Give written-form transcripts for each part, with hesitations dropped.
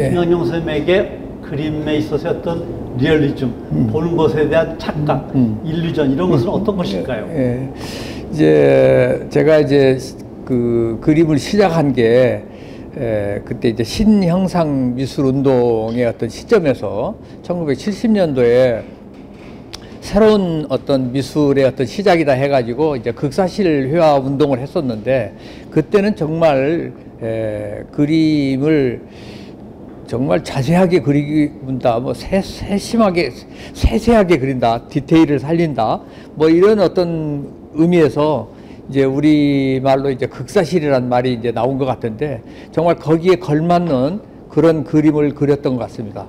김영용 선생님에게 그림에 있어서 어떤 리얼리즘, 보는 것에 대한 착각, 일루전 이런 것은 어떤 것일까요? 예. 이제 제가 이제 그 그림을 시작한 게 그때 이제 신형상 미술 운동의 어떤 시점에서 1970년도에 새로운 어떤 미술의 어떤 시작이다 해가지고 이제 극사실 회화 운동을 했었는데, 그때는 정말 그림을 정말 자세하게 그린다, 뭐 세심하게 세세하게 그린다, 디테일을 살린다, 뭐 이런 어떤 의미에서 이제 우리 말로 이제 극사실이라는 말이 이제 나온 것 같은데, 정말 거기에 걸맞는 그런 그림을 그렸던 것 같습니다.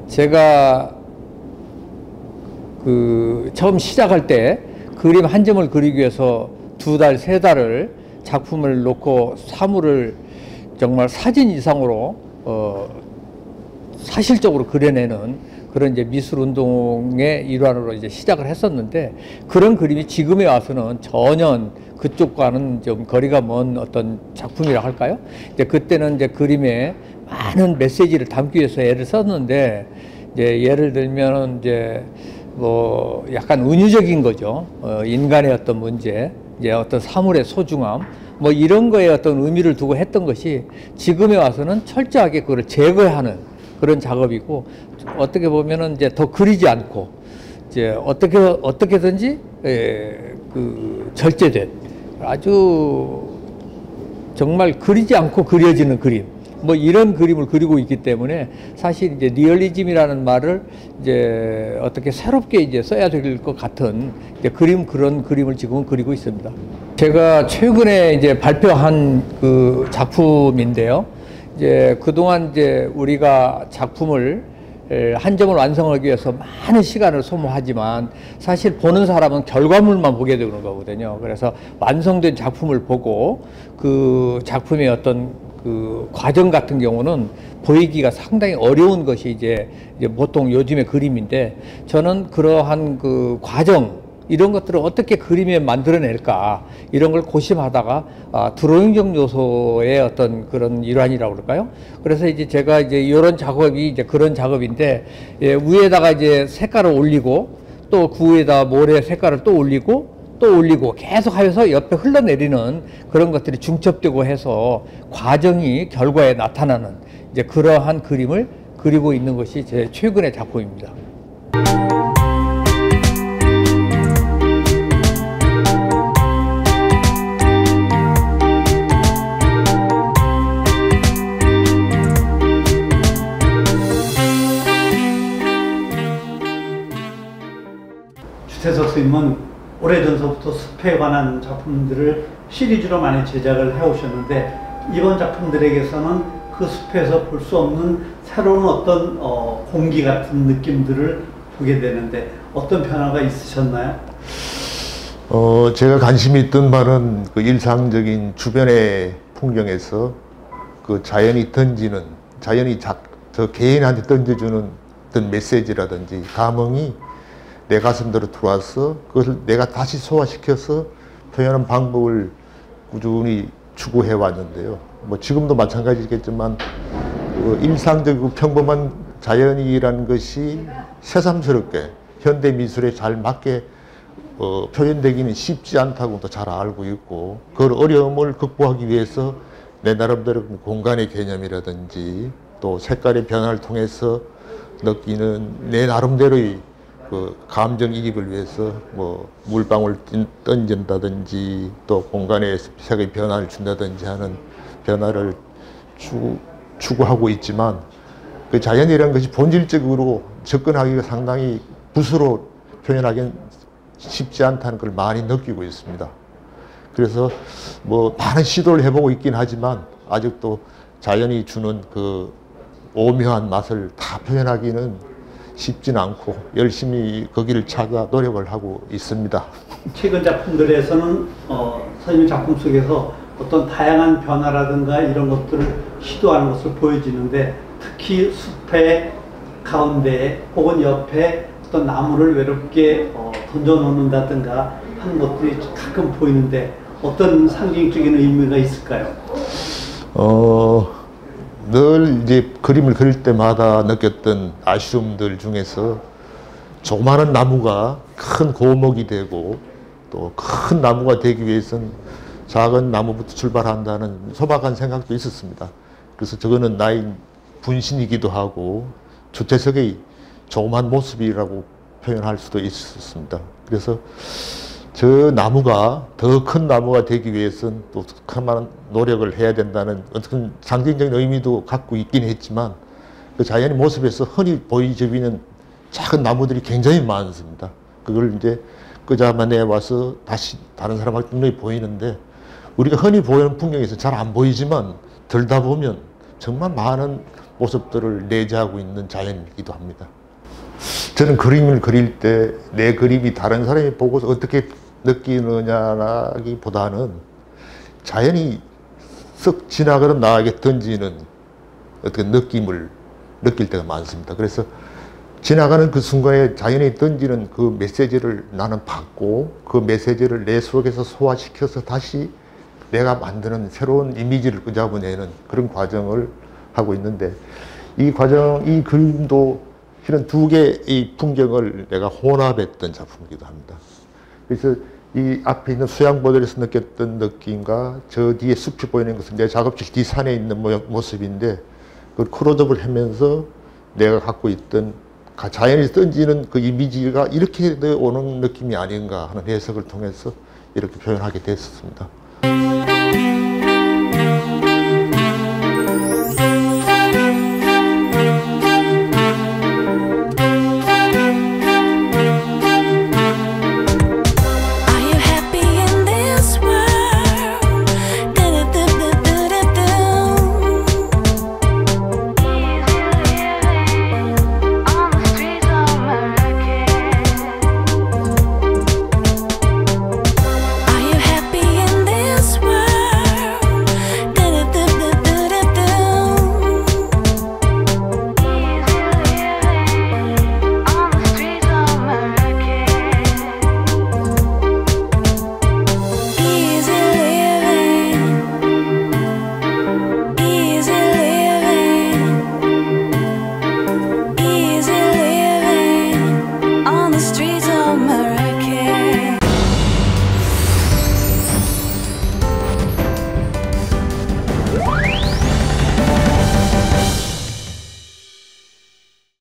제가 그 처음 시작할 때 그림 한 점을 그리기 위해서 2달, 3달을 작품을 놓고 사물을 정말 사진 이상으로 사실적으로 그려내는 그런 이제 미술 운동의 일환으로 이제 시작을 했었는데, 그런 그림이 지금에 와서는 전혀 그쪽과는 좀 거리가 먼 어떤 작품이라 할까요? 이제 그때는 이제 그림에 많은 메시지를 담기 위해서 애를 썼는데, 이제 예를 들면 이제 뭐 약간 은유적인 거죠. 인간의 어떤 문제, 이제 어떤 사물의 소중함, 뭐 이런 거에 어떤 의미를 두고 했던 것이 지금에 와서는 철저하게 그걸 제거하는 그런 작업이고, 어떻게 보면은 이제 더 그리지 않고 이제 어떻게든지 그 절제된 아주 정말 그리지 않고 그려지는 그림, 뭐 이런 그림을 그리고 있기 때문에 사실 이제 리얼리즘이라는 말을 이제 어떻게 새롭게 이제 써야 될 것 같은 이제 그런 그림을 지금은 그리고 있습니다. 제가 최근에 이제 발표한 그 작품인데요. 이제 그동안 이제 우리가 작품을 한 점을 완성하기 위해서 많은 시간을 소모하지만 사실 보는 사람은 결과물만 보게 되는 거거든요. 그래서 완성된 작품을 보고 그 작품의 어떤 그 과정 같은 경우는 보이기가 상당히 어려운 것이 이제 보통 요즘의 그림인데, 저는 그러한 그 과정 이런 것들을 어떻게 그림에 만들어낼까 이런 걸 고심하다가 드로잉적 요소의 어떤 그런 일환이라고 그럴까요? 그래서 이제 제가 이제 이런 작업이 이제 그런 작업인데, 위에다가 이제 색깔을 올리고 또 그 위에다 모래 색깔을 또 올리고 또 올리고 계속 하여서 옆에 흘러내리는 그런 것들이 중첩되고 해서 과정이 결과에 나타나는 이제 그러한 그림을 그리고 있는 것이 제 최근의 작품입니다. 주태석 선생님은 오래전서부터 숲에 관한 작품들을 시리즈로 많이 제작을 해오셨는데, 이번 작품들에게서는 그 숲에서 볼 수 없는 새로운 어떤 공기 같은 느낌들을 보게 되는데 어떤 변화가 있으셨나요? 제가 관심이 있던 바는 그 일상적인 주변의 풍경에서 그 자연이 던지는, 저 개인한테 던져주는 어떤 메시지라든지 감흥이 내 가슴대로 들어와서 그것을 내가 다시 소화시켜서 표현하는 방법을 꾸준히 추구해 왔는데요. 뭐 지금도 마찬가지겠지만 그 일상적이고 평범한 자연이라는 것이 새삼스럽게 현대 미술에 잘 맞게 표현되기는 쉽지 않다고도 잘 알고 있고, 그 어려움을 극복하기 위해서 내 나름대로 공간의 개념이라든지 또 색깔의 변화를 통해서 느끼는 내 나름대로의 그 감정이입을 위해서 뭐 물방울 던진다든지 또 공간에 색의 변화를 준다든지 하는 변화를 추구하고 있지만, 그 자연이라는 것이 본질적으로 접근하기가 상당히 붓으로 표현하기는 쉽지 않다는 걸 많이 느끼고 있습니다. 그래서 뭐 많은 시도를 해보고 있긴 하지만 아직도 자연이 주는 그 오묘한 맛을 다 표현하기는 쉽지는 않고 열심히 거기를 찾아 노력을 하고 있습니다. 최근 작품들에서는 선생님 작품 속에서 어떤 다양한 변화라든가 이런 것들을 시도하는 것을 보여지는데, 특히 숲의 가운데 혹은 옆에 어떤 나무를 외롭게 던져놓는다든가 하는 것들이 가끔 보이는데 어떤 상징적인 의미가 있을까요? 늘 이제 그림을 그릴 때마다 느꼈던 아쉬움들 중에서 조그마한 나무가 큰 고목이 되고 또 큰 나무가 되기 위해서는 작은 나무부터 출발한다는 소박한 생각도 있었습니다. 그래서 저거는 나의 분신이기도 하고 주태석의 조그만 모습이라고 표현할 수도 있었습니다. 그래서 저 나무가 더 큰 나무가 되기 위해서는 또 큰 노력을 해야 된다는 어떤 상징적인 의미도 갖고 있긴 했지만 그 자연의 모습에서 흔히 보이저비는 작은 나무들이 굉장히 많습니다. 그걸 이제 끄자마내 와서 다시 다른 사람한테 눈에 보이는데 우리가 흔히 보이는 풍경에서 잘 안 보이지만 들다 보면 정말 많은 모습들을 내재하고 있는 자연이기도 합니다. 저는 그림을 그릴 때 내 그림이 다른 사람이 보고서 어떻게 느끼느냐라기보다는 자연이 쓱 지나가는 나에게 던지는 어떤 느낌을 느낄 때가 많습니다. 그래서 지나가는 그 순간에 자연이 던지는 그 메시지를 나는 받고 그 메시지를 내 속에서 소화시켜서 다시 내가 만드는 새로운 이미지를 끄잡아내는 그런 과정을 하고 있는데 이 그림도 실은 두 개의 풍경을 내가 혼합했던 작품이기도 합니다. 그래서 이 앞에 있는 수양보들에서 느꼈던 느낌과 저 뒤에 숲이 보이는 것은 내 작업실 뒤 산에 있는 모습인데 그걸 클로즈업을 하면서 내가 갖고 있던 자연이 던지는 그 이미지가 이렇게 오는 느낌이 아닌가 하는 해석을 통해서 이렇게 표현하게 됐습니다.